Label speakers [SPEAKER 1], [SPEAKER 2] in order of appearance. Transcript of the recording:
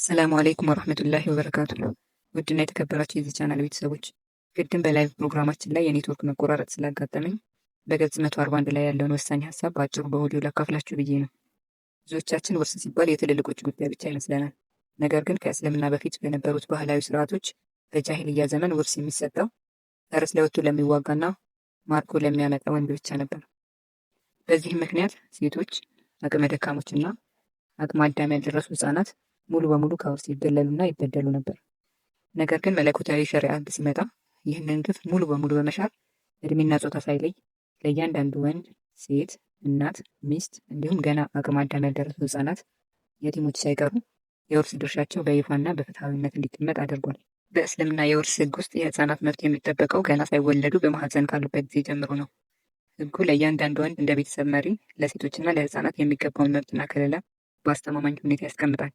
[SPEAKER 1] ሰላሙ አለይኩም ወረህመቱላሂ ወበረካቱ። ውድና የተከበራችሁ የዚህ ቻናል ቤተሰቦች ቅድም በላይቭ ፕሮግራማችን ላይ የኔትወርክ መቆራረጥ ስላጋጠመኝ በገጽ 141 ላይ ያለውን ወሳኝ ሀሳብ በአጭሩ በኦዲዮ ላካፍላችሁ ብዬ ነው። ብዙዎቻችን ውርስ ሲባል የትልልቆች ጉዳይ ብቻ ይመስለናል። ነገር ግን ከእስልምና በፊት በነበሩት ባህላዊ ስርዓቶች በጃሂልያ ዘመን ውርስ የሚሰጠው ፈረስ ላይ ወጥቶ ለሚዋጋና ማርኮ ለሚያመጣ ወንድ ብቻ ነበር። በዚህም ምክንያት ሴቶች፣ አቅመ ደካሞችና አቅመ አዳም ያልደረሱ ህጻናት ሙሉ በሙሉ ከውርስ ይገለሉና ይበደሉ ነበር። ነገር ግን መለኮታዊ ሸሪዓ ህግ ሲመጣ ይህንን ግፍ ሙሉ በሙሉ በመሻር እድሜና ጾታ ሳይለይ ለእያንዳንዱ ወንድ፣ ሴት፣ እናት፣ ሚስት እንዲሁም ገና አቅመ አዳም ያልደረሱ ህጻናት፣ የቲሞች ሳይቀሩ የውርስ ድርሻቸው በይፋና በፍትሐዊነት እንዲቀመጥ አድርጓል። በእስልምና የውርስ ህግ ውስጥ የህፃናት መብት የሚጠበቀው ገና ሳይወለዱ በማህፀን ካሉበት ጊዜ ጀምሮ ነው። ህጉ ለእያንዳንዱ ወንድ እንደ ቤተሰብ መሪ፣ ለሴቶችና ለህፃናት የሚገባውን መብትና ከለላ በአስተማማኝ ሁኔታ ያስቀምጣል።